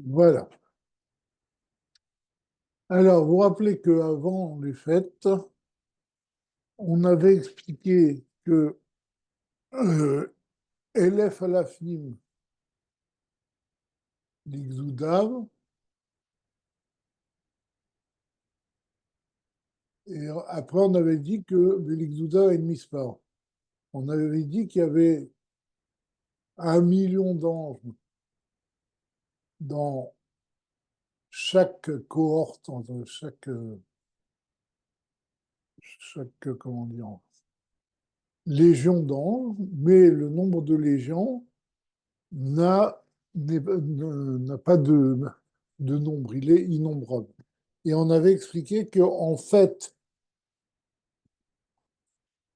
Voilà. Alors, vous vous rappelez qu'avant les fêtes, on avait expliqué que Elef Alafim l'Ixoudav, et après on avait dit que l'Ixoudav est une mispar. On avait dit qu'il y avait 1 million d'anges dans chaque cohorte, dans chaque comment dire, légion d'anges, mais le nombre de légions n'a n'a pas de nombre, il est innombrable. Et on avait expliqué qu'en fait,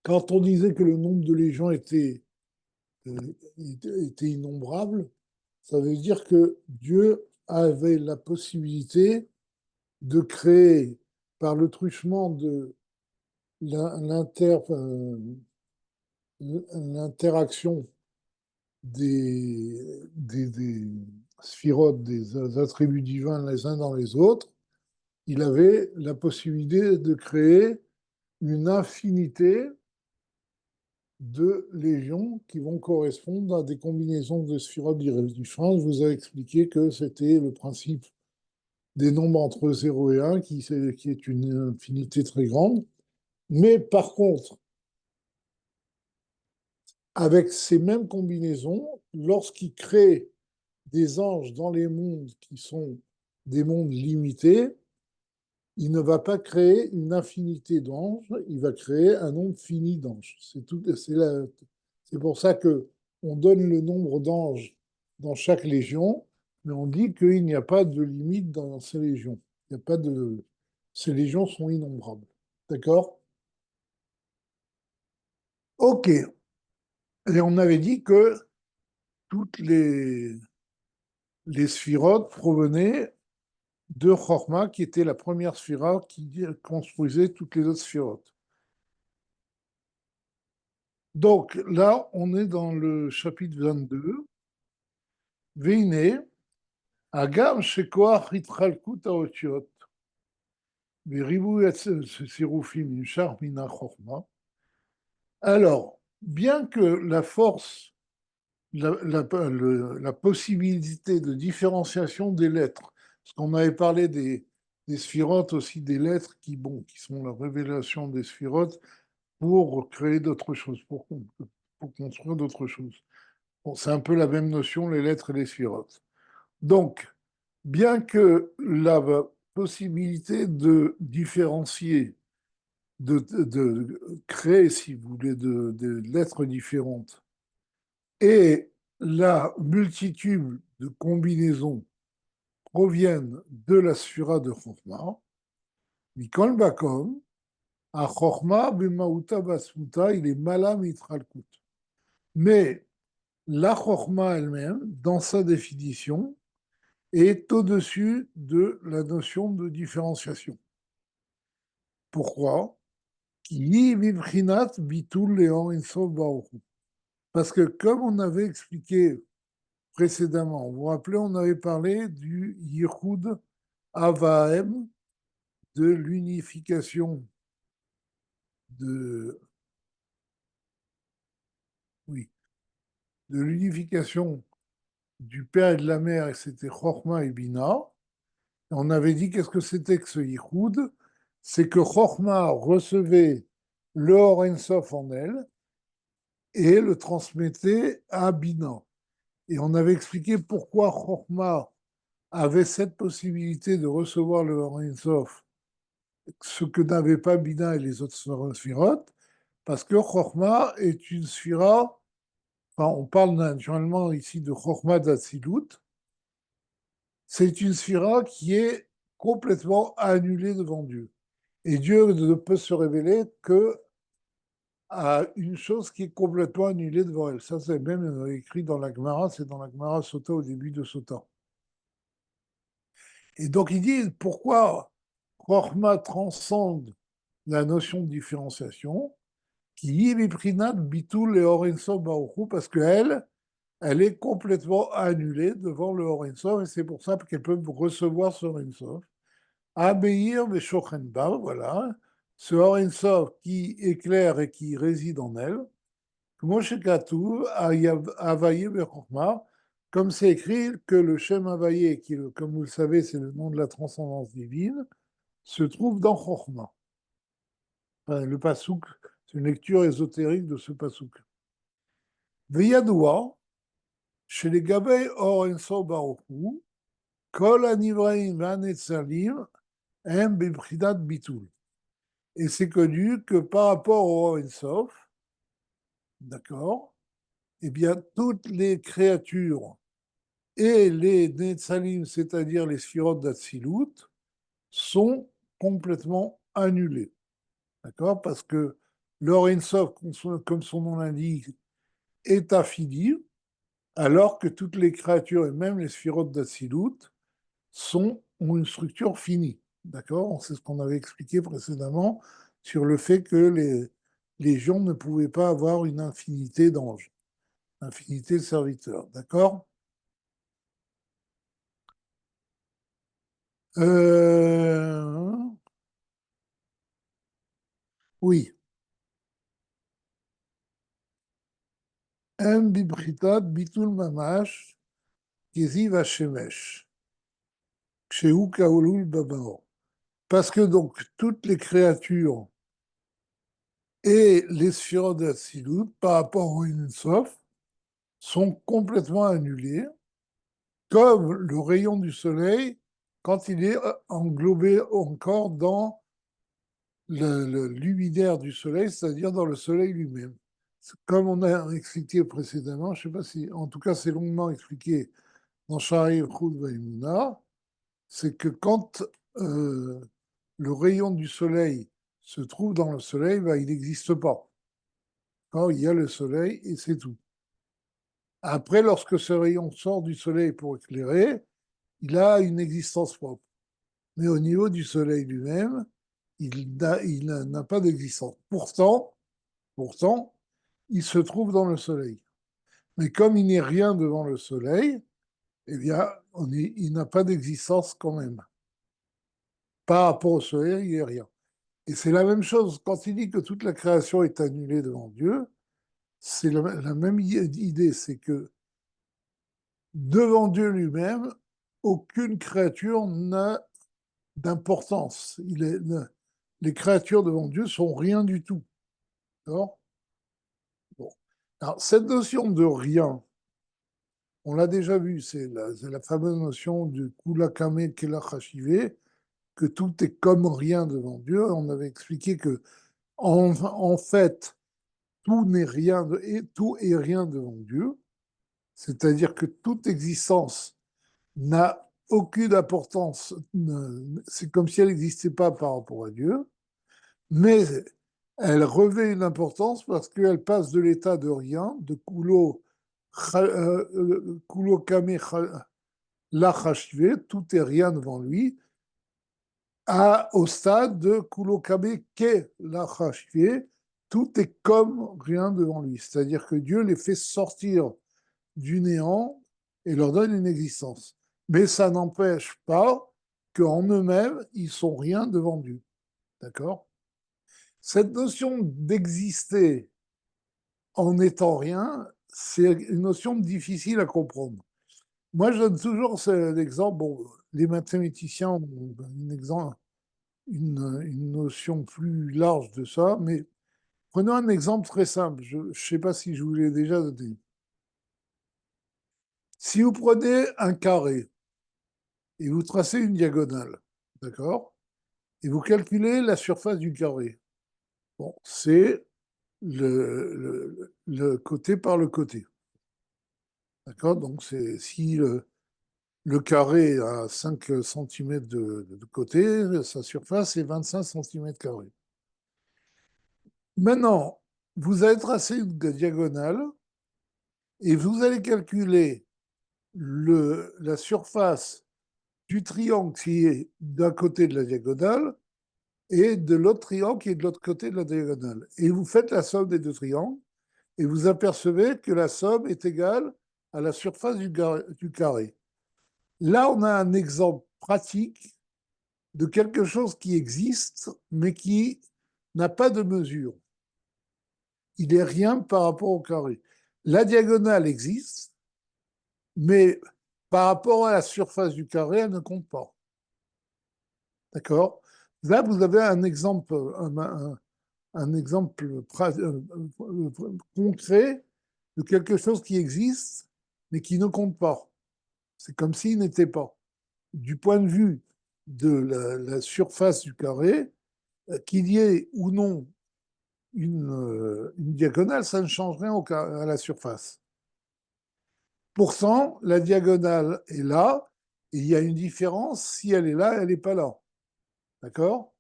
quand on disait que le nombre de légions était innombrable, ça veut dire que Dieu avait la possibilité de créer, par le truchement de l'interaction des sphirotes, des attributs divins les uns dans les autres, il avait la possibilité de créer une infinité de légions qui vont correspondre à des combinaisons de sphirotes différentes. Je vous ai expliqué que c'était le principe des nombres entre 0 et 1, qui est une infinité très grande. Mais par contre, avec ces mêmes combinaisons, lorsqu'il crée des anges dans les mondes qui sont des mondes limités, il ne va pas créer une infinité d'anges, il va créer un nombre fini d'anges. C'est pour ça que on donne le nombre d'anges dans chaque légion, mais on dit qu'il n'y a pas de limite dans ces légions. Il n'y a pas de... Ces légions sont innombrables. D'accord? Ok. Et on avait dit que toutes les sphirotes provenaient de Chorma, qui était la première sphirote qui construisait toutes les autres sphirotes. Donc là, on est dans le chapitre 22. Veine, Agam Shekoach Hitralkut Haotiot, Veribu Sirufim Yishar Mina Chorma. Alors, bien que la force, la possibilité de différenciation des lettres, parce qu'on avait parlé des sphirotes, aussi des lettres qui sont la révélation des sphirotes pour créer d'autres choses, pour construire d'autres choses. Bon, c'est un peu la même notion, les lettres et les sphirotes. Donc, bien que la possibilité de différencier, de créer, si vous voulez, de lettres différentes, et la multitude de combinaisons proviennent de la sphira de Chokhmah, Mikol Bakom, à Chokhmah, Bemauta Basmuta, il est Malam Itralkut. Mais la Chokhmah elle-même, dans sa définition, est au-dessus de la notion de différenciation. Pourquoi? Parce que comme on avait expliqué précédemment, vous vous rappelez, on avait parlé du Yichud Avahem, de l'unification de, oui, de l'unification du père et de la mère, et c'était Chochma et Bina. On avait dit qu'est-ce que c'était que ce Yichud? C'est que Chochma recevait le Or Ein Sof en elle et le transmettait à Bina. Et on avait expliqué pourquoi Chochma avait cette possibilité de recevoir le Or Ein Sof, ce que n'avaient pas Bina et les autres sphirotes, parce que Chochma est une sphira, enfin, on parle naturellement ici de Chochma d'Atsilut, c'est une sphira qui est complètement annulée devant Dieu. Et Dieu ne peut se révéler que à une chose qui est complètement annulée devant elle. Ça, c'est même écrit dans la Gemara, c'est dans la Gemara Sota, au début de Sota. Et donc, il dit pourquoi Chochma transcende la notion de différenciation, qui est biprinat bitul et orenso baruchu, parce qu'elle, elle est complètement annulée devant le Or Ein Sof, et c'est pour ça qu'elle peut recevoir ce Or Ein Sof. Abeir Veshochenba, voilà, ce Or Ein Sof qui éclaire et qui réside en elle. Moshe Katuv, Avaye Bechokma, comme c'est écrit que le Shem Avaye, qui, comme vous le savez, c'est le nom de la transcendance divine, se trouve dans Chokma. Enfin, le Pasouk, c'est une lecture ésotérique de ce Pasouk. Veyadoua, chez les Gabei Or Enso Baruchu, Kol Anivraim Vanetzalim, Em Bebchidat Bitul. Et c'est connu que par rapport au Or Ensof, d'accord, eh bien, toutes les créatures et les Netzalim, c'est-à-dire les sphirotes d'Atsilut, sont complètement annulés. D'accord? Parce que l'Or Ein Sof, comme son nom l'indique, est affini, alors que toutes les créatures et même les sphirotes d'Atsilut ont une structure finie. D'accord? C'est ce qu'on avait expliqué précédemment sur le fait que les gens ne pouvaient pas avoir une infinité d'anges, infinité de serviteurs. D'accord? Euh, oui. Em bibritat bitul mamash keziv hashemesh, kshehu kaolul babao. Parce que donc toutes les créatures et les sphirotes d'Atsilut, par rapport au Ein Sof, sont complètement annulées, comme le rayon du soleil quand il est englobé encore dans le luminaire du soleil, c'est-à-dire dans le soleil lui-même. Comme on a expliqué précédemment, je ne sais pas si, en tout cas c'est longuement expliqué dans Sha'ar Chut Va'imuna, c'est que quand euh, le rayon du soleil se trouve dans le soleil, ben, il n'existe pas. Quand il y a le soleil et c'est tout. Après, lorsque ce rayon sort du soleil pour éclairer, il a une existence propre. Mais au niveau du soleil lui-même, il n'a pas d'existence. Pourtant, il se trouve dans le soleil. Mais comme il n'est rien devant le soleil, eh bien, il n'a pas d'existence quand même. Par rapport au soleil, il n'est rien. Et c'est la même chose quand il dit que toute la création est annulée devant Dieu, c'est la même idée, c'est que devant Dieu lui-même, aucune créature n'a d'importance. Les créatures devant Dieu sont rien du tout. D'accord. Bon. Alors, cette notion de rien, on l'a déjà vu, c'est la fameuse notion de Kula Kame Kela Chashive, que tout est comme rien devant Dieu. On avait expliqué que, en fait, tout n'est rien et tout est rien devant Dieu, c'est-à-dire que toute existence n'a aucune importance, c'est comme si elle n'existait pas par rapport à Dieu, mais elle revêt une importance parce qu'elle passe de l'état de rien, de kulo kame lachashive, tout est rien devant lui, au stade de kulo-kame ke lachashive, tout est comme rien devant lui. C'est-à-dire que Dieu les fait sortir du néant et leur donne une existence. Mais ça n'empêche pas qu'en eux-mêmes, ils sont rien devant Dieu. D'accord? Cette notion d'exister en étant rien, c'est une notion difficile à comprendre. Moi, je donne toujours l'exemple, bon, les mathématiciens ont un exemple, une notion plus large de ça, mais prenons un exemple très simple. Je ne sais pas si je vous l'ai déjà donné. Si vous prenez un carré et vous tracez une diagonale, d'accord? Et vous calculez la surface du carré. Bon, c'est le côté par le côté. D'accord? Donc, si le carré a 5 cm de côté, sa surface est 25 cm carrés. Maintenant, vous allez tracer une diagonale et vous allez calculer la surface du triangle qui est d'un côté de la diagonale et de l'autre triangle qui est de l'autre côté de la diagonale. Et vous faites la somme des deux triangles et vous apercevez que la somme est égale à la surface du carré. Là, on a un exemple pratique de quelque chose qui existe, mais qui n'a pas de mesure. Il n'est rien par rapport au carré. La diagonale existe, mais par rapport à la surface du carré, elle ne compte pas. D'accord? Là, vous avez un exemple, un exemple concret de quelque chose qui existe, mais qui ne compte pas. C'est comme s'il n'était pas. Du point de vue de la surface du carré, qu'il y ait ou non une diagonale, ça ne change rien à la surface. Pourtant, la diagonale est là, et il y a une différence, si elle est là, elle n'est pas là. D'accord?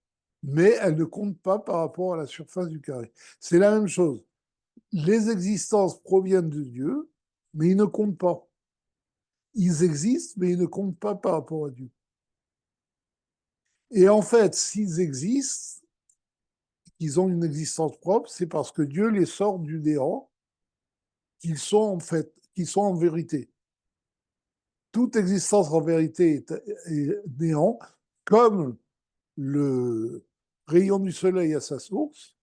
Mais elle ne compte pas par rapport à la surface du carré. C'est la même chose. Les existences proviennent de Dieu, mais ils ne comptent pas. Ils existent, mais ils ne comptent pas par rapport à Dieu. Et en fait, s'ils existent, qu'ils ont une existence propre, c'est parce que Dieu les sort du néant, qu'ils sont en fait, qu'ils sont en vérité. Toute existence en vérité est néant, comme le rayon du soleil à sa source,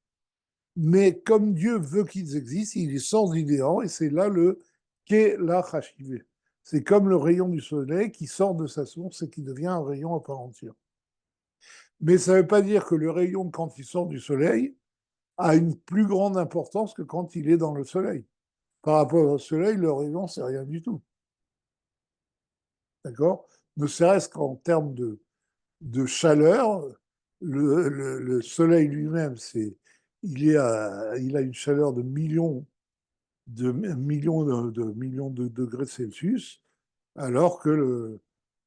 mais comme Dieu veut qu'ils existent, il les sort du néant, et c'est là le Kela Hashivé. C'est comme le rayon du soleil qui sort de sa source et qui devient un rayon à part entière. Mais ça ne veut pas dire que le rayon, quand il sort du soleil, a une plus grande importance que quand il est dans le soleil. Par rapport au soleil, le rayon, c'est rien du tout. D'accord? Ne serait-ce qu'en termes de chaleur, le soleil lui-même, il a une chaleur de millions millions de degrés Celsius, alors que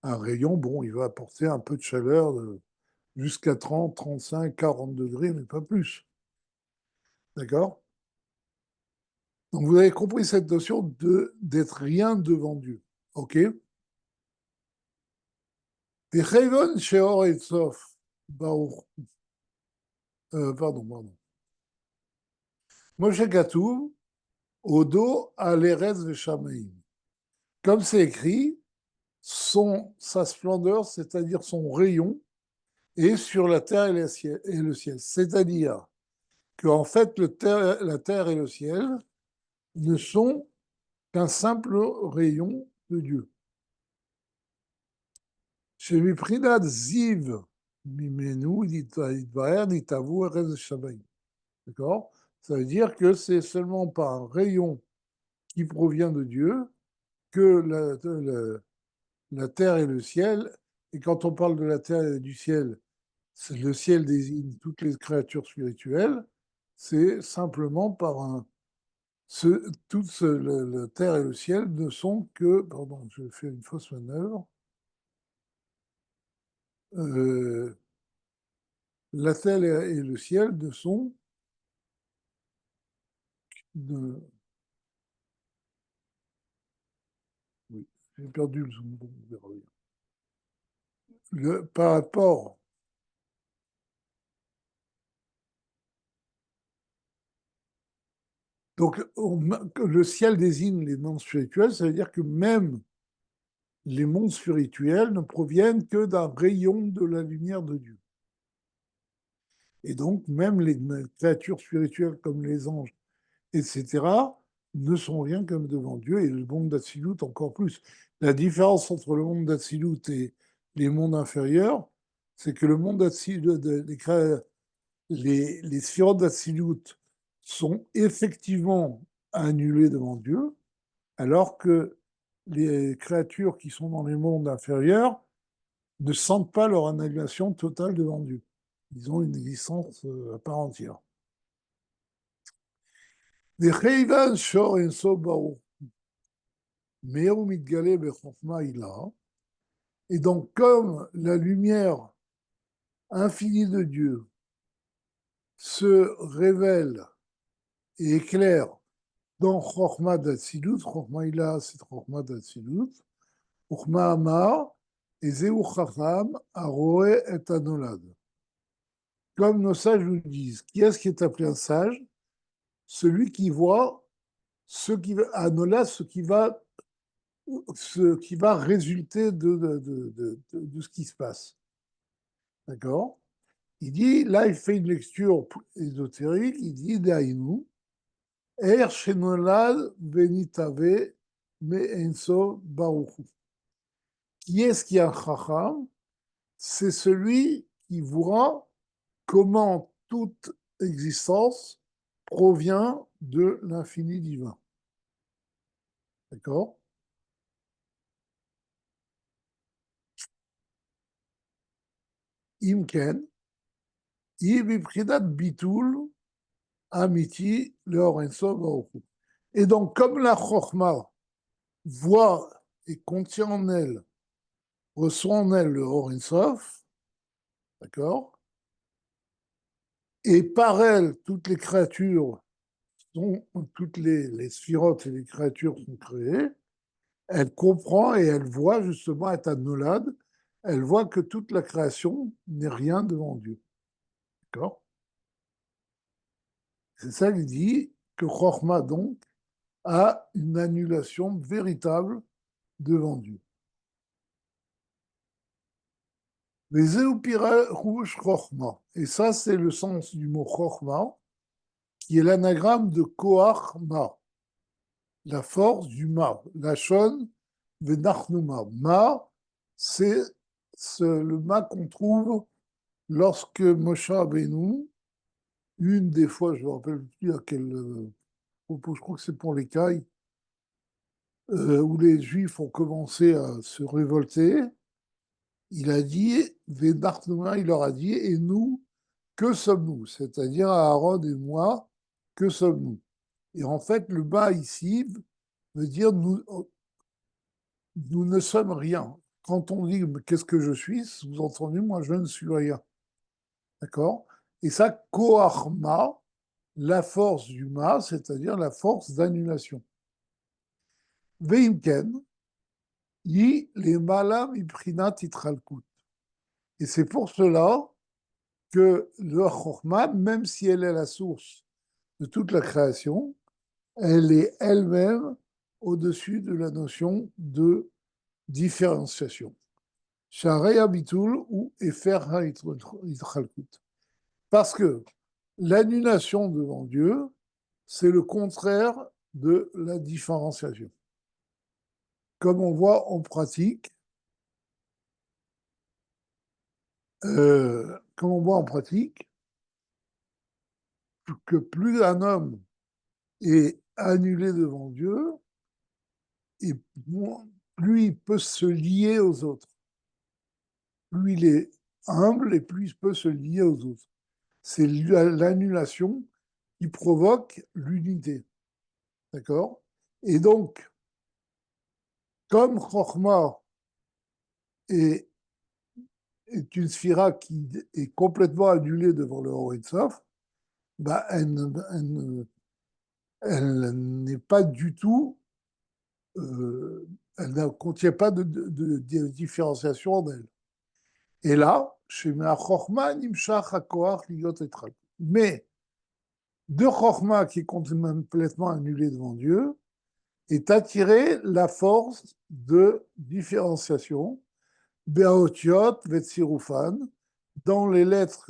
un rayon, bon, il va apporter un peu de chaleur jusqu'à 30, 35, 40 degrés, mais pas plus. D'accord? Donc vous avez compris cette notion d'être rien devant Dieu. OK? Pardon, pardon. Moshe Katoub, Odo Aleretz Veshameim. Comme c'est écrit, sa splendeur, c'est-à-dire son rayon, est sur la terre et le ciel. C'est-à-dire qu'en fait, la terre et le ciel ne sont qu'un simple rayon de Dieu. Chez Miprinat Ziv, Mimenu, Ditvaer, Nitavu, Erez Shabaim. D'accord? Ça veut dire que c'est seulement par un rayon qui provient de Dieu que la terre et le ciel, et quand on parle de la terre et du ciel, le ciel désigne toutes les créatures spirituelles, c'est simplement par la terre et le ciel ne sont que, pardon, je fais une fausse manœuvre, euh, la terre et le ciel ne sont, de, oui, j'ai perdu le zoom, bon, on verra bien. Par rapport, donc le ciel désigne les mondes spirituels, ça veut dire que même les mondes spirituels ne proviennent que d'un rayon de la lumière de Dieu. Et donc, même les créatures spirituelles comme les anges, etc., ne sont rien comme devant Dieu, et le monde d'Atsilut encore plus. La différence entre le monde d'Atsilut et les mondes inférieurs, c'est que le monde d'Atsilut, les sphirotes d'Atsilut sont effectivement annulées devant Dieu, alors que les créatures qui sont dans les mondes inférieurs ne sentent pas leur annulation totale devant Dieu. Ils ont une existence à part entière. Et donc, comme la lumière infinie de Dieu se révèle et éclaire dans Chokhmah d'Atsilut, Chokhmah Ila, c'est Chokhmah d'Atsilut, Chokhmah Amar, et Zéu Chacham, Aroé et Anolad. Comme nos sages nous disent, qui est-ce qui est appelé un sage? Celui qui voit Anolad, ce qui va ce qui va résulter de ce qui se passe. D'accord? Il dit, là, il fait une lecture ésotérique, il dit, Daïnou, Er Shenolad Benitave Me Enso Baruchu. Qui est-ce qui est un chacham? C'est celui qui voit comment toute existence provient de l'infini divin. D'accord? Imken, Ibibrinat Bitul, Amiti, Leorenso Baruchu. Et donc, comme la Chokhmah voit et contient en elle, reçoit en elle le Orensof, d'accord? Et par elle, toutes les créatures toutes les sphirotes et les créatures sont créées, elle comprend et elle voit justement, à Nolad, elle voit que toute la création n'est rien devant Dieu. D'accord? C'est ça qu'il dit que Chokhmah, donc, a une annulation véritable devant Dieu. Les Eupira rouge Chokhmah. Et ça, c'est le sens du mot Chokhmah, qui est l'anagramme de Koach Ma, la force du Ma. La Shon Venachnuma. Ma, c'est le Ma qu'on trouve lorsque Moshe Rabbeinu, une des fois, je ne me rappelle plus à quel propos, je crois que c'est pour les Cailles, où les Juifs ont commencé à se révolter, il a dit, Venachnuma, il leur a dit, et nous, que sommes-nous? C'est-à-dire Aaron et moi, que sommes-nous? Et en fait, le bas ici veut dire nous ne sommes rien. Quand on dit qu'est-ce que je suis, vous entendez, moi je ne suis rien. D'accord? Et ça, Koachma, la force du ma, c'est-à-dire la force d'annulation. Veimken, yi les malam iprinat itralkut. Et c'est pour cela que le Chokhmah, même si elle est la source de toute la création, elle est elle-même au-dessus de la notion de différenciation. Sharei Abitul ou Efer Ha'itchalkut. Parce que l'annulation devant Dieu, c'est le contraire de la différenciation. Comme on voit en pratique, comme on voit en pratique, que plus un homme est annulé devant Dieu, et plus il peut se lier aux autres. Plus il est humble et plus il peut se lier aux autres. C'est l'annulation qui provoque l'unité. D'accord? Et donc, comme Chokhmah est, est une sphira qui est complètement annulée devant le Or Sof, bah, elle n'est pas du tout, elle ne contient pas de différenciation en elle. Et là, chez Chokhmah, Nimshach HaKoach Ligot Etral. Mais de Chokhmah qui est complètement annulée devant Dieu, est attirée la force de différenciation, Beaotiot, Vetsirufan, dans les lettres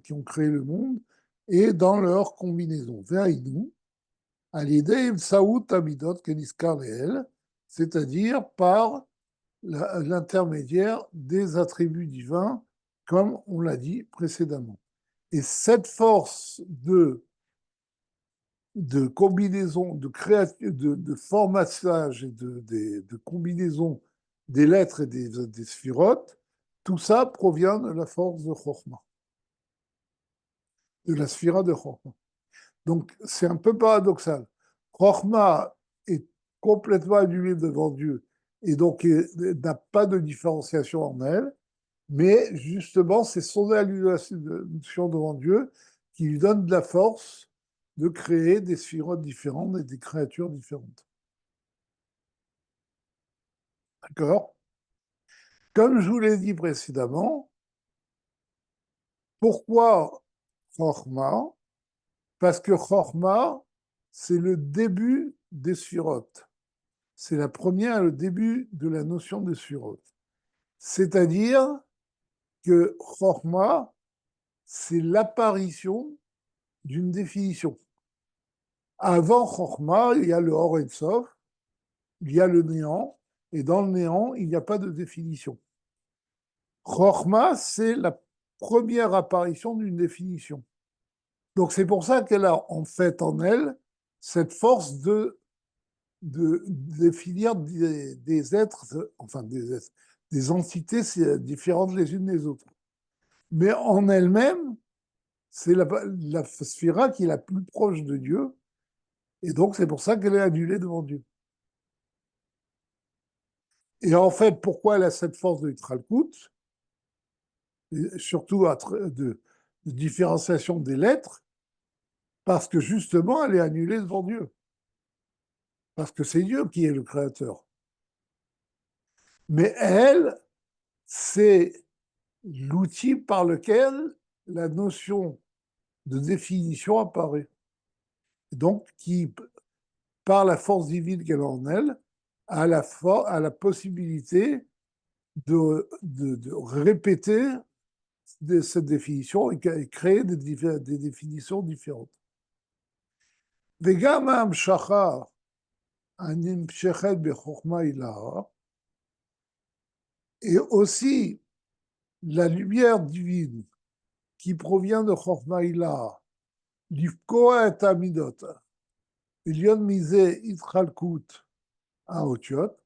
qui ont créé le monde et dans leur combinaison. Ve'aïnou, à l'idée Saout Amidot Keniskar Leel, c'est-à-dire par l'intermédiaire des attributs divins, comme on l'a dit précédemment. Et cette force de combinaison, de formatage et de combinaison des lettres et des sphirotes, tout ça provient de la force de Chokhmah, de la sphira de Chokhmah. Donc c'est un peu paradoxal. Chokhmah est complètement annulée devant Dieu et donc n'a pas de différenciation en elle, mais justement c'est son annulation devant Dieu qui lui donne de la force de créer des sphirotes différentes et des créatures différentes. D'accord? Comme je vous l'ai dit précédemment, pourquoi Chorma? Parce que Chorma, c'est le début des sphirotes. c'est la première, le début de la notion de Sphirot. C'est-à-dire que Chorma, c'est l'apparition d'une définition. Avant Chorma, il y a le Or et Sof, il y a le néant, et dans le néant, il n'y a pas de définition. Chorma, c'est la première apparition d'une définition. Donc c'est pour ça qu'elle a en fait en elle cette force de définir des êtres, enfin des entités différentes les unes des autres. Mais en elle-même, c'est la sphira qui est la plus proche de Dieu, et donc c'est pour ça qu'elle est annulée devant Dieu. Et en fait, pourquoi elle a cette force de Yitralkut, surtout de différenciation des lettres, parce que justement, elle est annulée devant Dieu. Parce que c'est Dieu qui est le créateur. Mais elle, c'est l'outil par lequel la notion de définition apparaît. Donc, qui, par la force divine qu'elle a en elle, a la possibilité de répéter cette définition et créer des définitions différentes. וגם ההמשכה הנמשכת בחוכמה הילאה, et aussi la lumière divine qui provient de Chorma Ila, l'Ifkoa et Amidot, Ilion Mise Itralkut à Otiot.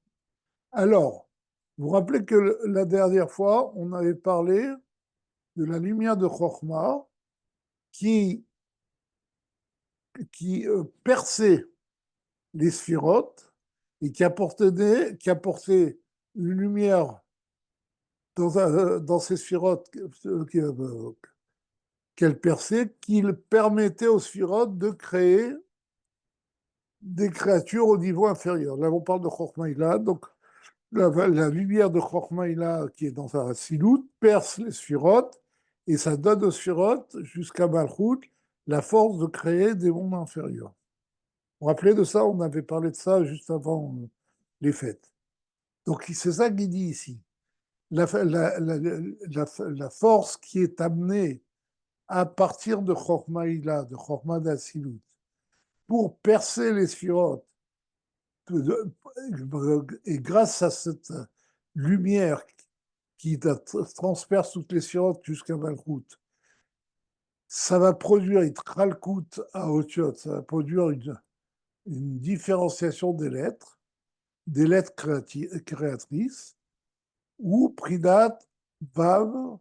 Alors, vous vous rappelez que la dernière fois, on avait parlé de la lumière de Chorma qui perçait les sphirotes et qui apportait une lumière dans ces sphirotes qu'elle perçait, qui permettait aux sphirotes de créer des créatures au niveau inférieur. Là, on parle de Chormaïla, donc la lumière de Chormaïla qui est dans sa siloute perce les sphirotes et ça donne aux sphirotes, jusqu'à Malchut, la force de créer des mondes inférieurs. Vous vous rappelez de ça? On avait parlé de ça juste avant les fêtes. Donc, c'est ça qu'il dit ici. La force qui est amenée à partir de Chormaïla, de Chorma d'Atsilut, pour percer les sphirotes, et grâce à cette lumière qui transperce toutes les sphirotes jusqu'à Malchut, ça va produire Itralkut à Otiot, ça va produire une différenciation des lettres créatrices, ou Pridat, Vav,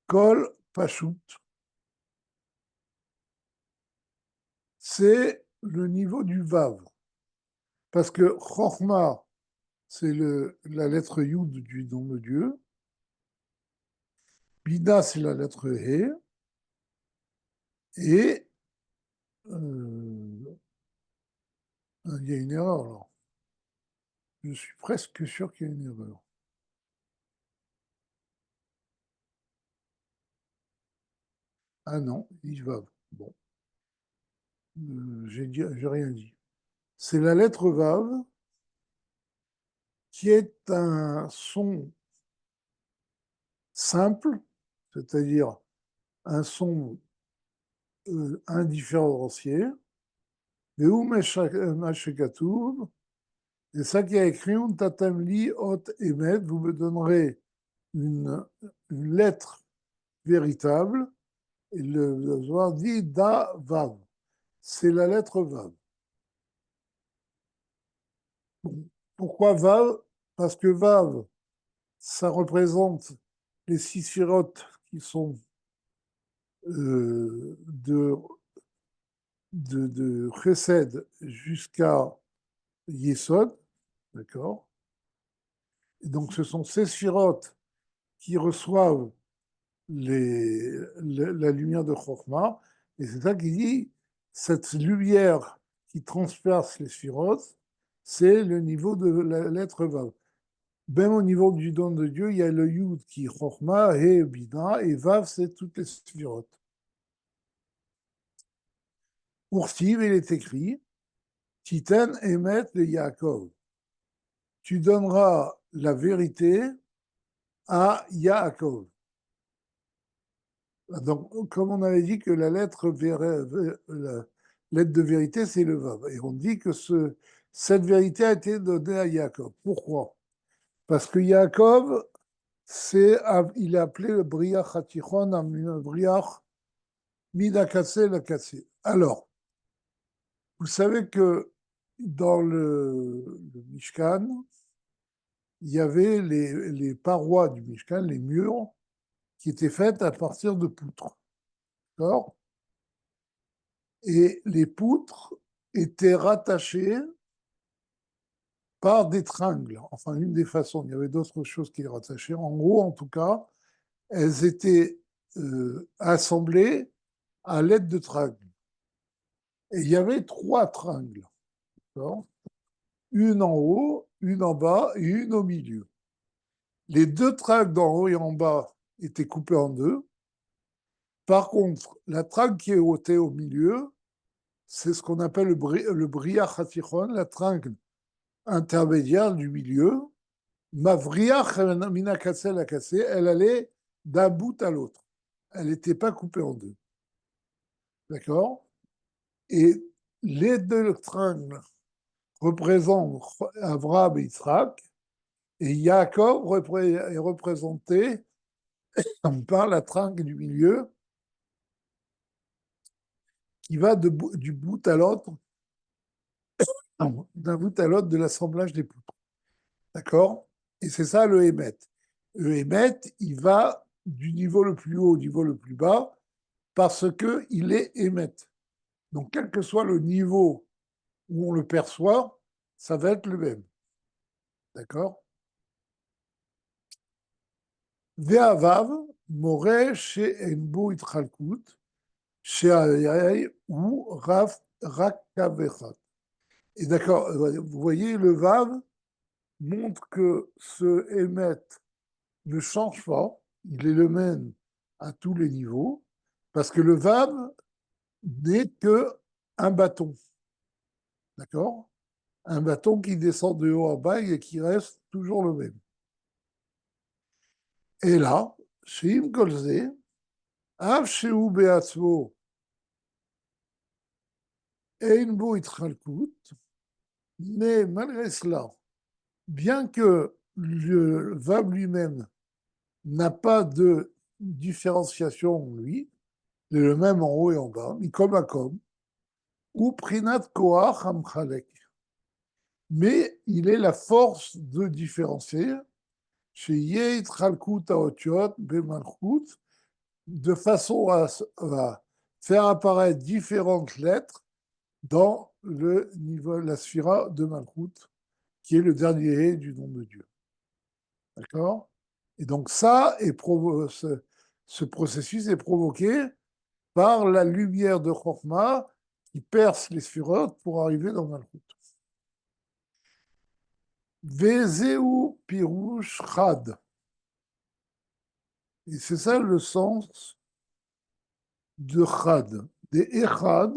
Kol, Pashut. C'est le niveau du Vav. Parce que Chorma, c'est la lettre Yud du nom de Dieu. Bina, c'est la lettre He. Et il y a une erreur là. Je suis presque sûr qu'il y a une erreur. Ah non, il va. Bon, j'ai rien dit. C'est la lettre Vav qui est un son simple, c'est-à-dire un son indifférencié. Et ça qui a écrit Tatamli Ot Emet, vous me donnerez une lettre véritable. Et le Zohar dit Da Vav. C'est la lettre Vav. Pourquoi Vav? Parce que Vav, ça représente les six sphirotes qui sont de Chesed jusqu'à Yesod, d'accord? Et donc ce sont ces sphirotes qui reçoivent la lumière de Chokhmah, et c'est ça qui dit, cette lumière qui transperce les sphirotes, c'est le niveau de la lettre Vav. Même au niveau du don de Dieu, il y a le Yud qui est Chokhmah, He, Bina, et Vav, c'est toutes les sphirotes. Pour Steve, il est écrit, Titen Emet le Yaakov. Tu donneras la vérité à Yaakov. Donc, comme on avait dit que la lettre de vérité, c'est le Vav. Et on dit que cette vérité a été donnée à Yaakov. Pourquoi? Parce que Yaakov, il est appelé le Briach Hatichon, un Briach Midakassé la Kassé. Alors, vous savez que dans le Mishkan, il y avait les parois du Mishkan, les murs, qui étaient faites à partir de poutres. D'accord? Et les poutres étaient rattachées par des tringles. Enfin, une des façons. Il y avait d'autres choses qui les rattachaient. En gros, en tout cas, elles étaient assemblées à l'aide de tringles. Et il y avait 3 tringles. D'accord? Une en haut, une en bas et une au milieu. Les 2 tringles d'en haut et en bas étaient coupés en 2. Par contre, la tringle qui est ôtée au milieu, c'est ce qu'on appelle le Briach Hatichon, la tringle intermédiaire du milieu. Mavriach Minakassé la cassé, elle allait d'un bout à l'autre. Elle n'était pas coupée en 2. D'accord? Et les 2 tringles représentent Avraham et Yitzhak, et Yaakov est représenté par la tringle du milieu qui va du bout à l'autre, d'un bout à l'autre de l'assemblage des poutres. D'accord? Et c'est ça le Hémet. Le Hémet, il va du niveau le plus haut au niveau le plus bas parce qu'il est Hémet. Donc, quel que soit le niveau où on le perçoit, ça va être le même. D'accord? Ve'avav, more chez Enbo Itchalkut, chez Ayay ou Raf Rakavechat. Et d'accord, vous voyez, le Vav montre que ce Hémet ne change pas, il est le même à tous les niveaux, parce que le Vav n'est que un bâton. D'accord? Un bâton qui descend de haut en bas et qui reste toujours le même. Et là, chez Imkolze, Av Sheu Beatzvo, Einbo Itchalkut, mais malgré cela, bien que le Vav lui-même n'a pas de différenciation en lui, il est le même en haut et en bas, Mikom Akom, ou Prinat Koach Amchalek. Mais il est la force de différencier chez Yeit Chalkut Aotiot Bemalchut, de façon à faire apparaître différentes lettres dans le niveau, la sphira de Malchut, qui est le dernier du nom de Dieu. D'accord? Et donc ça, ce processus est provoqué par la lumière de Chokhmah qui perce les sphirotes pour arriver dans Malchut. Vezeu pirouche chad. Et c'est ça le sens de chad. Des echad,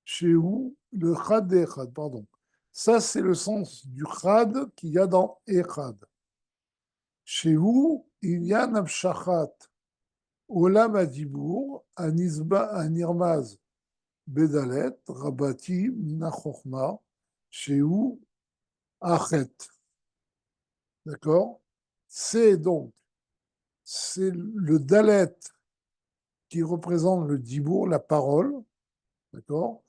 chez où le chad des echad, pardon. Ça, c'est le sens du chad qu'il y a dans echad. Chez où il y a Nabshachat, Olam Adibour, Anirmaz, Bedalet, Rabati, Minachochma, chez où Achet. D'accord? C'est donc, c'est le Dalet qui représente le Dibour, la parole, d'accord?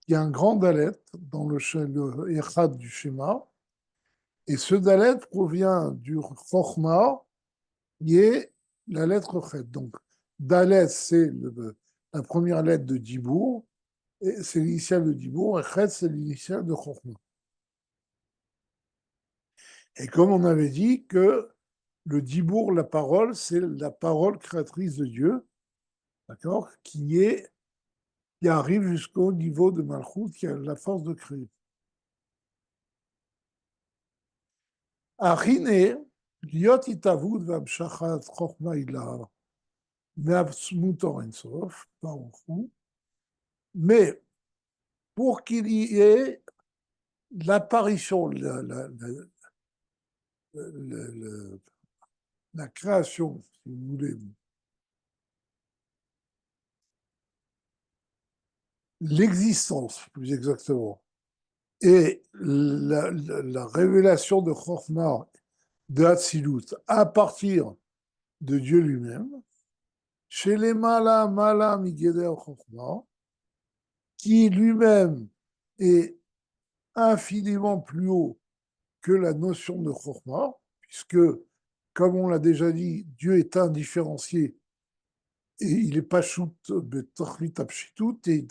Il y a un grand Dalet dans le Echad du schéma, et ce Dalet provient du Chochma, qui est la lettre Chet. Donc, Dalet, c'est la première lettre de Dibour, et c'est l'initiale de Dibour, et Chet, c'est l'initiale de Chochma. Et comme on avait dit que le Dibour, la parole, c'est la parole créatrice de Dieu, d'accord, qui arrive jusqu'au niveau de Malchut, qui a la force de créer. Achine, liot itavud v'amshachat chochma ila me'atzmuto ensof, mais pour qu'il y ait l'apparition, la création, si vous voulez, l'existence, plus exactement, et la révélation de Chokhmah, de Hatzilut, à partir de Dieu lui-même, chez les Mala Migeder Chokhmah, qui lui-même est infiniment plus haut que la notion de Chokhmah, puisque, comme on l'a déjà dit, Dieu est indifférencié et il n'est pas shoot, betachlit apshitout, et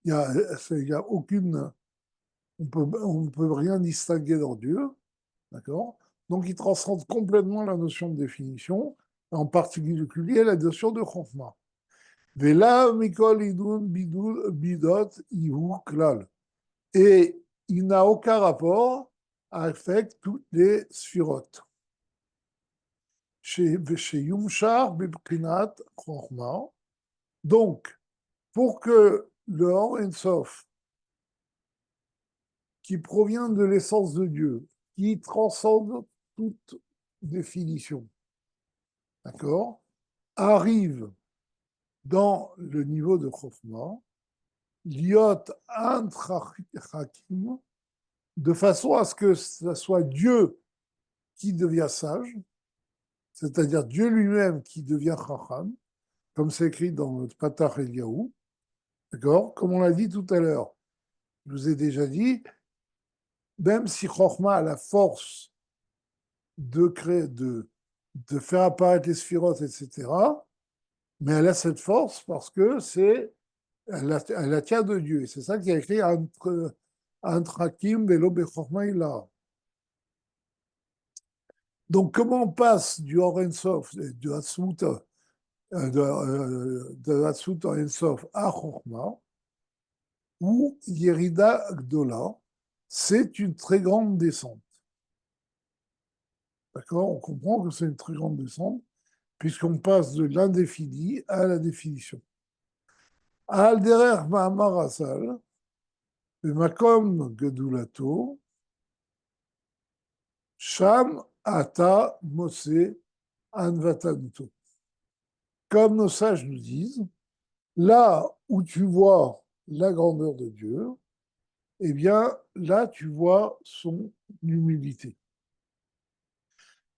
il y a aucune, on ne peut rien distinguer dans Dieu, d'accord? Donc il transcende complètement la notion de définition, en particulier la notion de Chokhmah. Vela mikol idun bidot ihu klal. Et il n'a aucun rapport avec toutes les sphirotes. Chez Yumshar, Bibkinat, Chokhmah. Donc, pour que le Or Ensof, qui provient de l'essence de Dieu, qui transcende toute définition, d'accord, arrive dans le niveau de Chokhmah, liot antrachakim, de façon à ce que ce soit Dieu qui devient sage, c'est-à-dire Dieu lui-même qui devient chacham, comme c'est écrit dans le Patach Eliyahu, d'accord? Comme on l'a dit tout à l'heure, je vous ai déjà dit, même si Chokhmah a la force de créer, de faire apparaître les sphirotes, etc., mais elle a cette force parce que elle la tient de Dieu. Et c'est ça qui a écrit Antrakim Velo Bechorma Ila. Donc, comment on passe du Or Ensof, de Hatzmut, de Hatzmut Ensof à Chorma, ou Yerida Gdola, c'est une très grande descente. D'accord? On comprend que c'est une très grande descente, puisqu'on passe de l'indéfini à la définition. Al derer ma'amar asal, b'makom gedulato, sham ata mose anvatanuto. Comme nos sages nous disent, là où tu vois la grandeur de Dieu, eh bien, là, tu vois son humilité.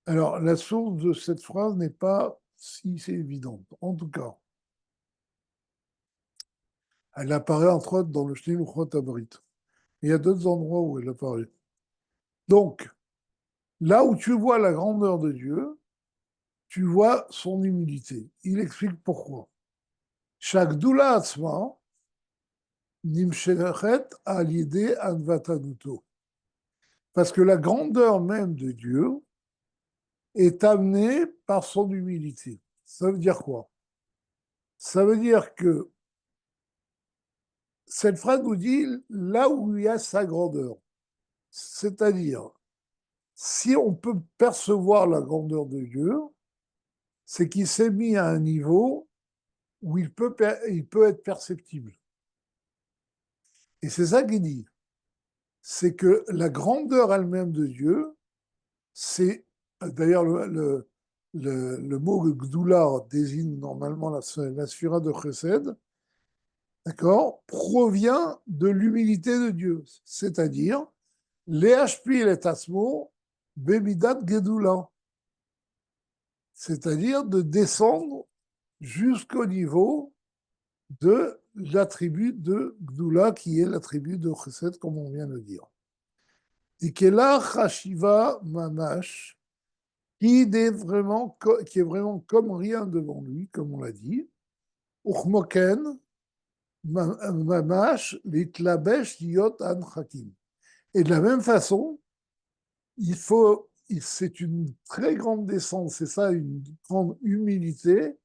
Alors, la source de cette phrase n'est pas si évidente. En tout cas, elle apparaît entre autres dans le Shnei Luchot Abrit. Il y a d'autres endroits où elle apparaît. Donc, là où tu vois la grandeur de Dieu, tu vois son humilité. Il explique pourquoi. Chaque doula atzma nimsherechet al yedei anvatanuto. Parce que la grandeur même de Dieu est amenée par son humilité. Ça veut dire quoi? Ça veut dire que cette phrase nous dit là où il y a sa grandeur. C'est-à-dire, si on peut percevoir la grandeur de Dieu, c'est qu'il s'est mis à un niveau où il peut être perceptible. Et c'est ça qu'il dit. C'est que la grandeur elle-même de Dieu, c'est d'ailleurs le mot Gdoula désigne normalement la sphira de Chesed, d'accord, provient de l'humilité de Dieu, c'est-à-dire Léachpil et Asmo, Bemidat Gedoula, c'est-à-dire de descendre jusqu'au niveau de l'attribut de Gdoula, qui est l'attribut de Chesed, comme on vient de le dire. Ikela Chashiva Mamash, qui est vraiment comme rien devant lui, comme on l'a dit. Uchmoken Mamash Litlabesh Yot An Hakim. Et de la même façon, c'est une très grande descente, c'est ça, une grande humilité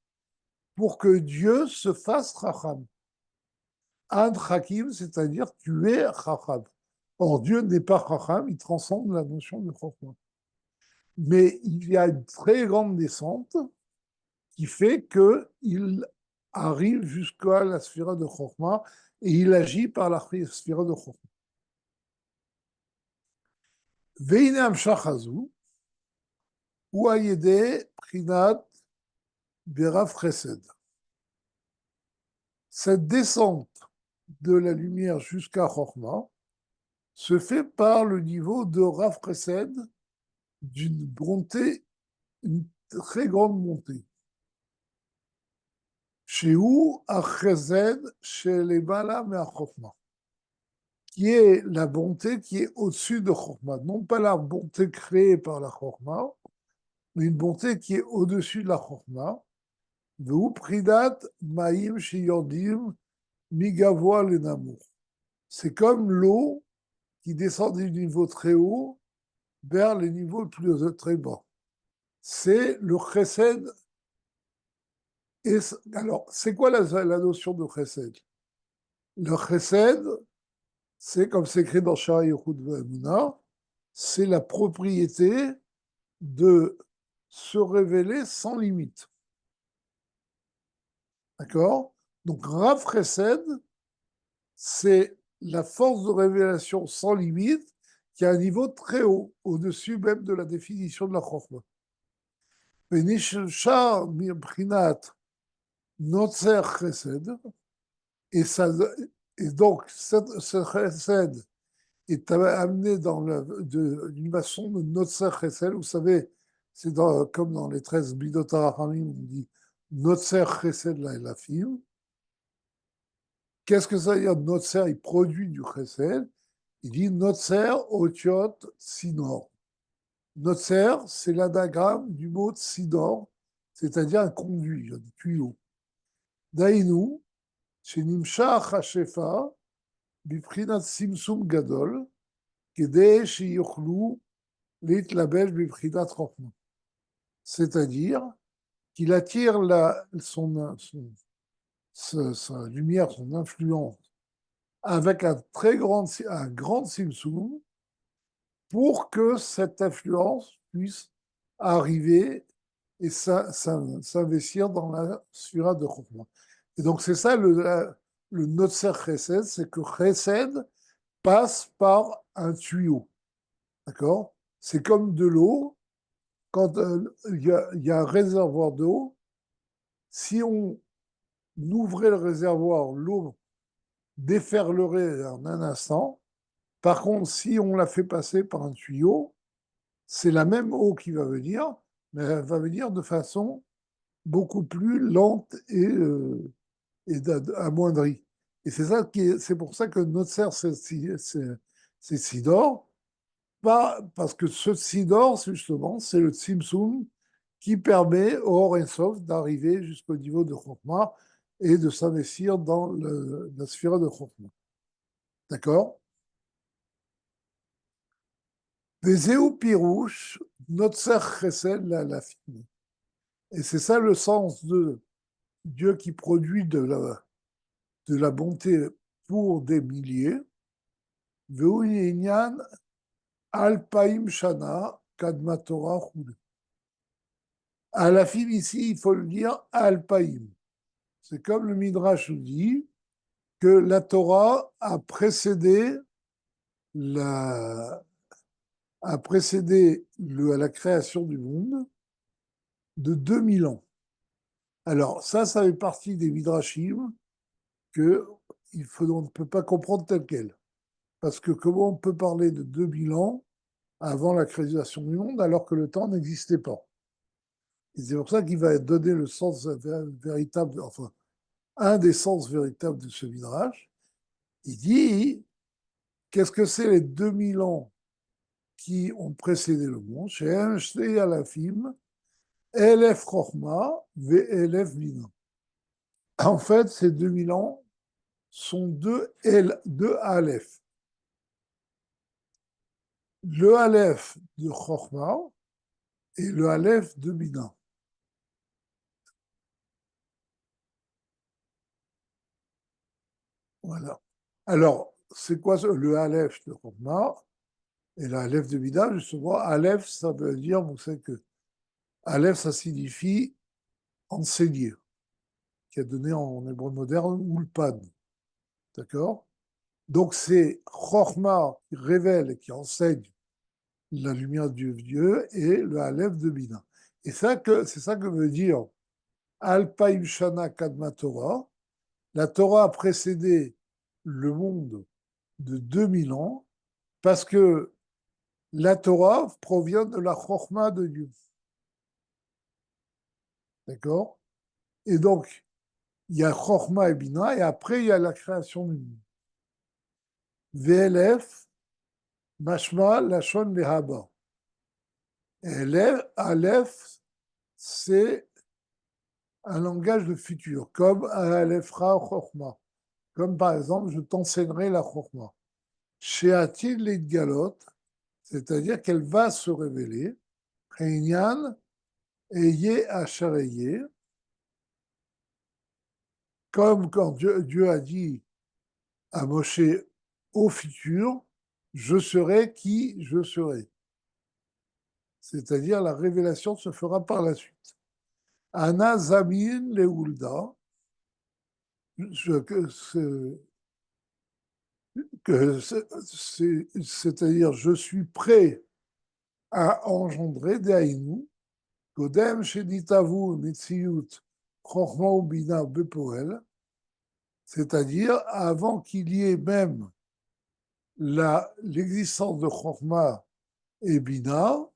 pour que Dieu se fasse Chacham. An Hakim, c'est-à-dire tu es Chacham. Or, Dieu n'est pas Chacham, il transcende la notion de Chacham. Mais il y a une très grande descente qui fait qu'il arrive jusqu'à la sphira de Chokmah et il agit par la sphira de Chokmah. Veine Hamshach Hazu, ou Ayede Prinat Berav Chesed. Cette descente de la lumière jusqu'à Chorma se fait par le niveau de Rav Chesed, d'une bonté, une très grande montée. Chez où Chesed, chez les Bala, mais à Chorma, qui est la bonté qui est au-dessus de Chorma. Non pas la bonté créée par la Chorma, mais une bonté qui est au-dessus de la Chorma. Veu Pridat Maïm Shiyordim Migavoa Lenamour. C'est comme l'eau qui descend du niveau très haut vers les niveaux plus très bas. C'est le chesed. Et alors, c'est quoi la notion de chesed? Le chesed, c'est comme c'est écrit dans Shara Yechud V'Emunah, c'est la propriété de se révéler sans limite. D'accord? Donc, Rav Chesed, c'est la force de révélation sans limite qui a un niveau très haut, au-dessus même de la définition de la Chokhmah. ונשאר מבחינת נוצר חסד, et donc ce chesed est amené d'une façon de notzer chesed. Vous savez, c'est comme dans les 13 Midot HaRachamim, on dit notzer chesed la elafim. Qu'est-ce que ça veut dire notzer? Il produit du chesed. Il dit notzer otiot sinor. Notzer, c'est l'anagramme du mot tsidor, c'est-à-dire un conduit, un tuyau. Dainu, שנמשך השפע בבחינת צמצום גדול, כדי שיוכלו להתלבש בבחינת חוכמה. C'est-à-dire qu'il attire sa lumière, son influence, avec un grand simsum, pour que cette influence puisse arriver et s'investir dans la sphira de Chokhmah. Et donc, c'est ça le Notser Chesed, c'est que Chesed passe par un tuyau. D'accord? C'est comme de l'eau. Quand y a un réservoir d'eau, si on ouvrait le réservoir, l'eau déferlerait en un instant. Par contre, si on la fait passer par un tuyau, c'est la même eau qui va venir, mais elle va venir de façon beaucoup plus lente et amoindrie. Et c'est pour ça que notre serre, c'est Sidor, pas parce que ce Sidor, justement, c'est le Tzimtzum qui permet au Or Ein Sof d'arriver jusqu'au niveau de Chokhmah et de s'investir dans la sphère de Chokhmah. D'accord? Vezeu Pirouche, Notzer Chesed la fine. Et c'est ça le sens de Dieu qui produit de la bonté pour des milliers. Veu Inyan Alpaim Shana Kadma Torah Chud. À la fin ici, il faut le dire Alpaim. C'est comme le Midrash nous dit que la Torah a précédé la la création du monde de 2000 ans. Alors, ça fait partie des Midrashim on ne peut pas comprendre tel quel. Parce que comment on peut parler de 2000 ans avant la création du monde alors que le temps n'existait pas? Et c'est pour ça qu'il va donner le sens véritable, enfin, un des sens véritables de ce Midrash. Il dit, qu'est-ce que c'est les 2000 ans qui ont précédé le monde? Chez Shtei Alafim, Elef Chochma, Elef Bina. En fait, ces 2000 ans sont deux Aleph. Le Aleph de Chochma et le Aleph de Bina. Voilà. Alors, c'est quoi le Aleph de Chochma et l'Aleph de Bina? Justement, Aleph, ça veut dire, vous savez que Aleph, ça signifie enseigner, qui a donné en hébreu moderne Ulpan. D'accord? Donc, c'est Chochma qui révèle et qui enseigne la lumière du Dieu, et le Aleph de Bina. Et c'est ça que veut dire Alpaim Shana Kadma Torah. La Torah a précédé le monde de 2000 ans parce que la Torah provient de la Chokhmah de Dieu. D'accord? Et donc, il y a Chokhmah et Bina, et après, il y a la création du monde. VLF, Mashma, Lachon, Lehaba. Et Aleph, c'est un langage de futur, comme Alephra Chokhmah. Comme par exemple, je t'enseignerai la Chokhmah. Sheatil Leitgalot, c'est-à-dire qu'elle va se révéler. Reinyan, Eye Achareye, comme quand Dieu a dit à Moshe au futur, je serai qui je serai. C'est-à-dire la révélation se fera par la suite. Ana Zamin Leulda, c'est-à-dire je suis prêt à engendrer Deaïnou, Kodem Shenitavu Mitziyut Chochma Ubina Bepoel, c'est-à-dire avant qu'il y ait même l'existence de Chochma et Bina,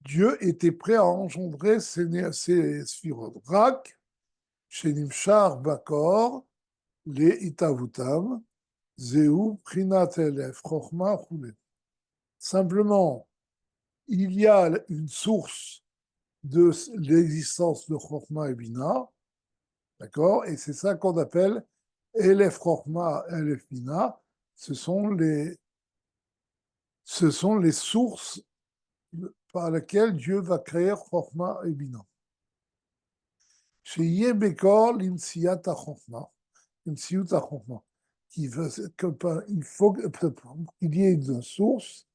Dieu était prêt à engendrer ces sphirotes. Rak, Shenimshar Bakor, les Itavutam, Zeu, Prinat Elef, Chochma, Choulé. Simplement, il y a une source de l'existence de Chochma et Bina, d'accord? Et c'est ça qu'on appelle Elef Chochma, Elef Bina. Ce sont les sources par lesquelles Dieu va créer Chochma et Bina. Chez Yebekor, l'Imsiyat Chochma, l'Imsiyut Chochma, il faut qu'il y ait une source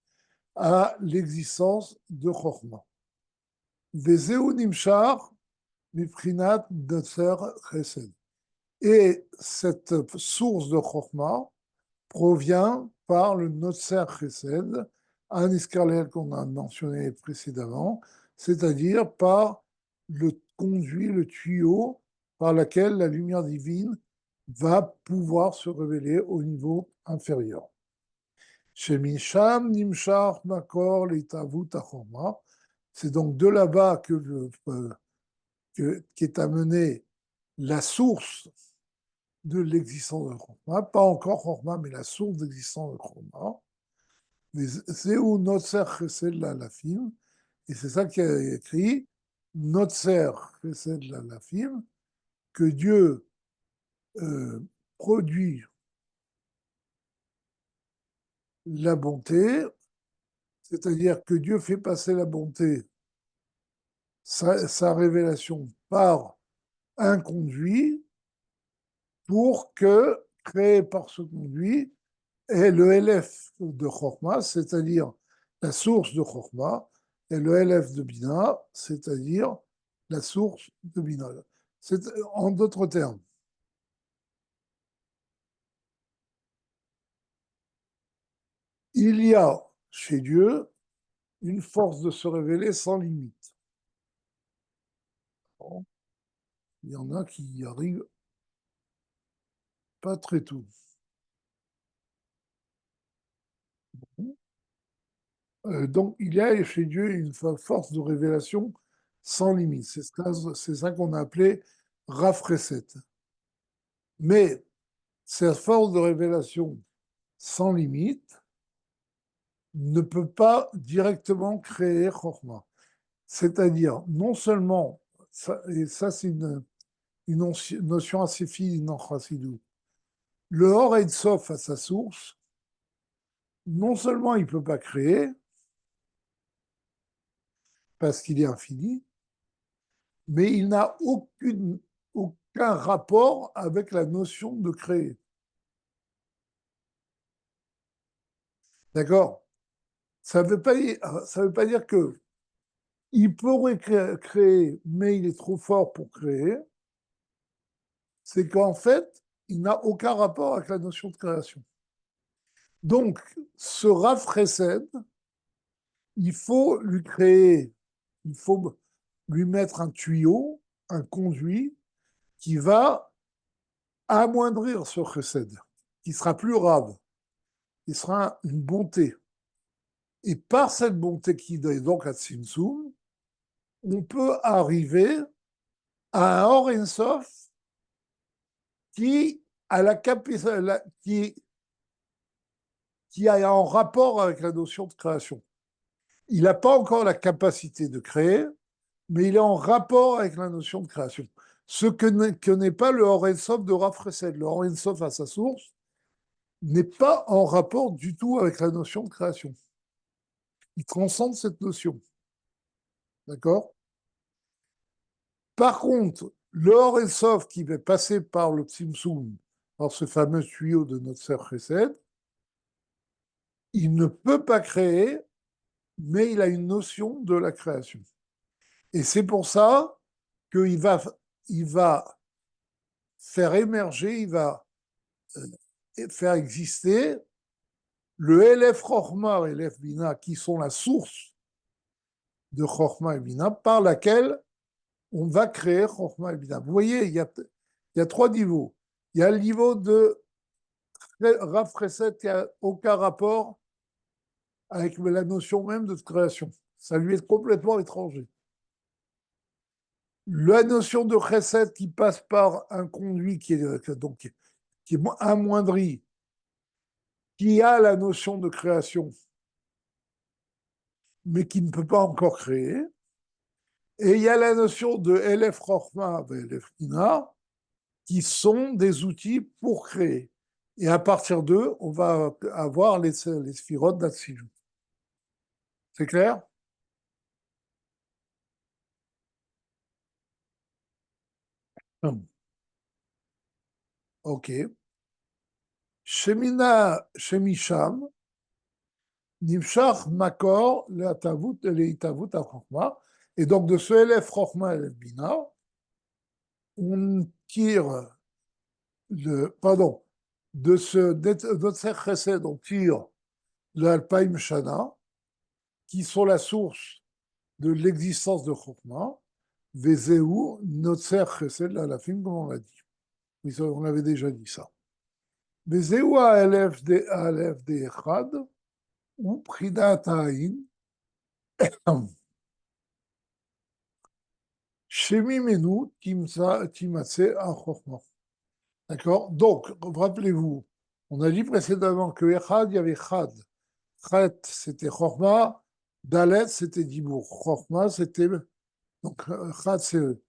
à l'existence de Chochma. Vezeu Nimshar, Miprinat Notser Chesed. Et cette source de Chochma provient par le Notser Chesed, un escalier qu'on a mentionné précédemment, c'est-à-dire par le conduit, le tuyau par lequel la lumière divine va pouvoir se révéler au niveau inférieur. Chez Misham, Nimshar, Makor, l'Itavut, Achorma, c'est donc de là-bas qu'est amenée la source de l'existence de Chorma, pas encore Chorma, mais la source d'existence de Chorma. C'est où Notser Chesed Lalafim, et c'est ça qui est écrit, Notser Chesed Lalafim, que Dieu produit la bonté, c'est-à-dire que Dieu fait passer la bonté, sa révélation par un conduit, pour que, créé par ce conduit, est le LF de Chorma, c'est-à-dire la source de Chorma, et le LF de Bina, c'est-à-dire la source de Bina. En d'autres termes, il y a chez Dieu une force de se révéler sans limite. Bon, il y en a qui y arrivent pas très tôt. Donc, il y a chez Dieu une force de révélation sans limite. C'est ça qu'on a appelé Rafreset. Mais cette force de révélation sans limite ne peut pas directement créer Chokhmah. C'est-à-dire, non seulement, et ça c'est une notion assez fine en Chassidut, le Or Ein Sof à sa source, non seulement il ne peut pas créer, parce qu'il est infini, mais il n'a aucun rapport avec la notion de créer. D'accord? Ça ne veut pas dire que il pourrait créer, mais il est trop fort pour créer. C'est qu'en fait, il n'a aucun rapport avec la notion de création. Donc, ce Rav Chesed, il faut lui créer, il faut lui mettre un tuyau, un conduit qui va amoindrir ce Chesed, qui sera plus Rav, qui sera une bonté. Et par cette bonté qui est donc à Tzimtzum, on peut arriver à un Or Ein Sof qui a la capacité, qui est en rapport avec la notion de création. Il n'a pas encore la capacité de créer, mais il est en rapport avec la notion de création. Ce que n'est pas le Or Ein Sof de Rav Chesed. Le Or Ein Sof à sa source n'est pas en rapport du tout avec la notion de création. Il transcende cette notion. D'accord? Par contre, le Or Ein Sof qui va passer par le Tzimtzum, par ce fameux tuyau de notre Ser Chesed, il ne peut pas créer, mais il a une notion de la création. Et c'est pour ça qu'il va faire émerger, il va faire exister le Elef Chochma et Elef Bina, qui sont la source de Chochma et Bina, par laquelle on va créer Chochma et Bina. Vous voyez, il y a trois niveaux. Il y a le niveau de Rav Chesed qui n'a aucun rapport avec la notion même de création. Ça lui est complètement étranger. La notion de Chesed qui passe par un conduit qui est amoindri, qui a la notion de création, mais qui ne peut pas encore créer. Et il y a la notion de Elef Chochma et Elef Bina, qui sont des outils pour créer. Et à partir d'eux, on va avoir les sphirotes d'Atsilut. C'est clair? Ok. Shemina Shemisham, Nimshach Makor, Leitavut Achokma. Et donc de ce Elef Chochma et Elef Bina, on tire de ce Notzer Chesed, on tire l'Alpaïm Shana, qui sont la source de l'existence de Chokhmah, Vezeu, Notzer Chesed, l'Alafim, comme on l'a dit. Oui, on avait déjà dit ça. Vezeu Alef de Echad, ou Prinat Haïn, Shemi Menu, Timatse à Chokhmah. D'accord? Donc, rappelez-vous, on a dit précédemment que Echad, il y avait Chad. Chet, c'était Chokhmah. Dalet, c'était Dibour. Chokhmah, c'était. Donc, Chad, c'est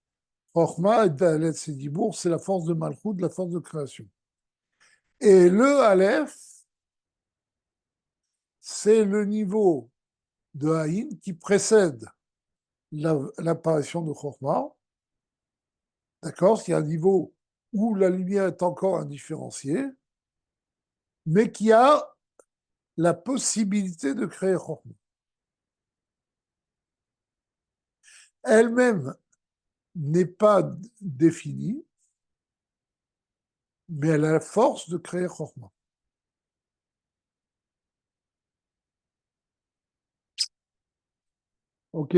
Chokhmah, et Dalet, c'est Dibour, c'est la force de Malchut, la force de création. Et le Aleph, c'est le niveau de Haïn qui précède l'apparition de Chokhmah. D'accord? C'est un niveau où la lumière est encore indifférenciée, mais qui a la possibilité de créer Chokhmah. Elle-même n'est pas définie, mais elle a la force de créer Chokhmah. OK?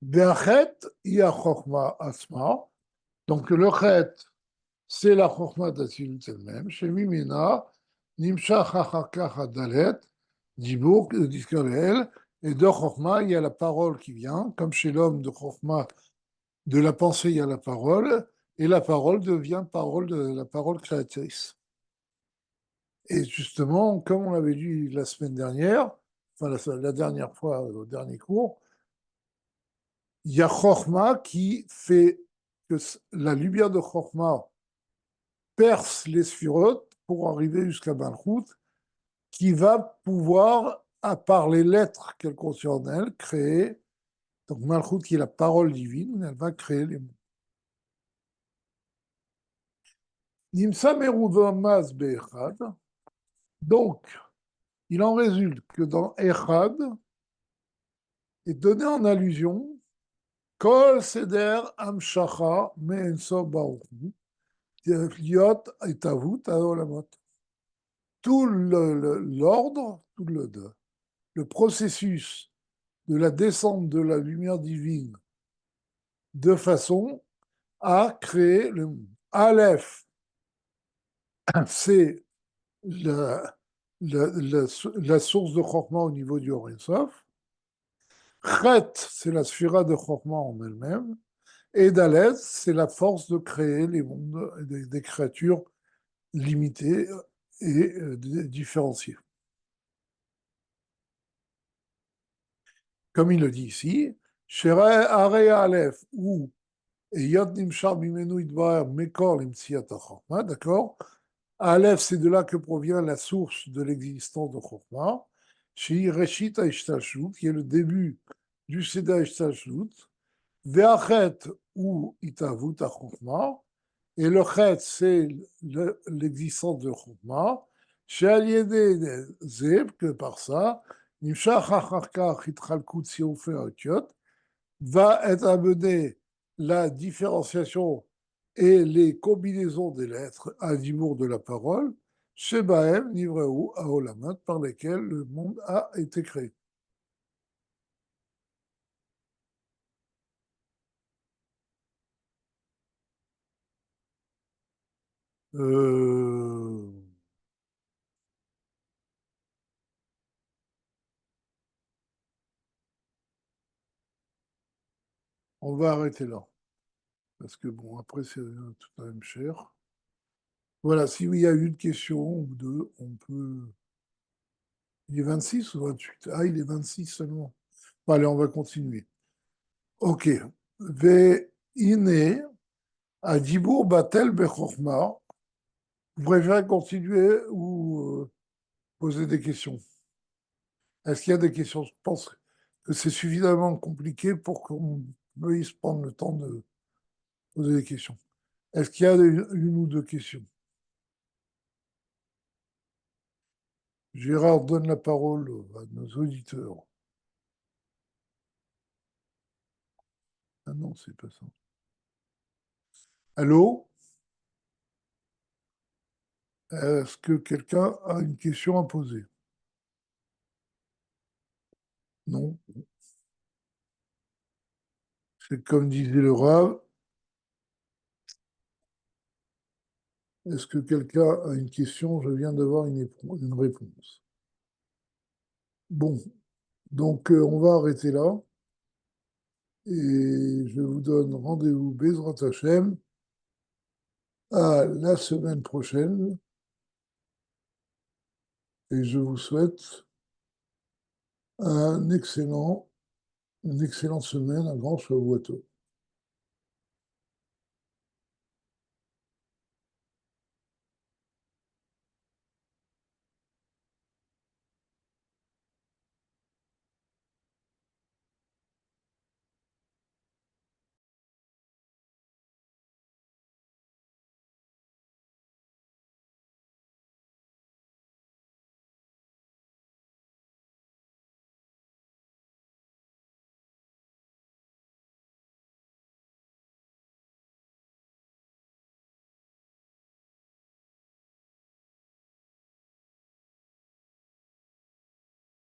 Ve'achet ya Chokhmah asma. Donc le chet, c'est la Chokhmah d'Atsilut elle-même. Chez Mimina, Nimshach achakach adalet, Dibour, discorel. Et de Chokhmah, il y a la parole qui vient, comme chez l'homme de Chokhmah, de la pensée, il y a la parole, et la parole devient la parole créatrice. Et justement, comme on l'avait dit la semaine dernière, enfin la dernière fois, au dernier cours, il y a Chokhmah qui fait que la lumière de Chokhmah perce les sphirotes pour arriver jusqu'à Malchut, qui va pouvoir, à part les lettres qu'elle contient en elle, créer. Donc Malchut, qui est la parole divine, elle va créer les mots. Nimsa Meruvamaz Be'echad. Donc, il en résulte que dans Echad, est donné en allusion Kol Seder Amshacha Me'enso Baruch Hu, Liot et Avut Aolamot. Tout l'ordre, tout le processus de la descente de la lumière divine de façon à créer le monde. Aleph, c'est la, la source de Chokmah au niveau du Or Sof. Chet, c'est la sphira de Chokmah en elle-même. Et Dalet, c'est la force de créer les mondes, des créatures limitées et différenciées. Comme il le dit ici, Shere Are Aleph, ou et Yod Nimshar Mimenu Idbar Mekor Limtsiat Chokmah, d'accord? Aleph, c'est de là que provient la source de l'existence de Chokmah, Shei Reshit HaIshtashlut, qui est le début du Seder HaIshtashlut, Ve'achet ou Itavut HaChokmah, et le Chet, c'est l'existence de Chokmah, She'al Zeb, que par ça, Nimshach Acharkach Itchalkut Siofer Otiot, va être amenée la différenciation et les combinaisons des lettres à l'humour de la parole, Shebaem, Nivreu, Aolamat, par lesquelles le monde a été créé. Euh, on va arrêter là, parce que bon, après, c'est tout la même cher. Voilà, s'il y a une question ou deux, on peut. Il est 26 ou 28? Ah, il est 26 seulement. Bon, allez, on va continuer. Ok. Ve ine Adibur Batel Bechorma. Vous préférez continuer ou poser des questions? Est-ce qu'il y a des questions? Je pense que c'est suffisamment compliqué pour qu'on puisse prendre le temps de poser des questions. Est-ce qu'il y a une ou deux questions? Gérard donne la parole à nos auditeurs. Ah non, c'est pas ça. Allô? Est-ce que quelqu'un a une question à poser? Non. C'est comme disait le Rav. Est-ce que quelqu'un a une question? Je viens d'avoir une réponse. Bon, donc on va arrêter là et je vous donne rendez-vous Bezrat Hachem à la semaine prochaine et je vous souhaite un excellent, une excellente semaine, un grand Shavuot.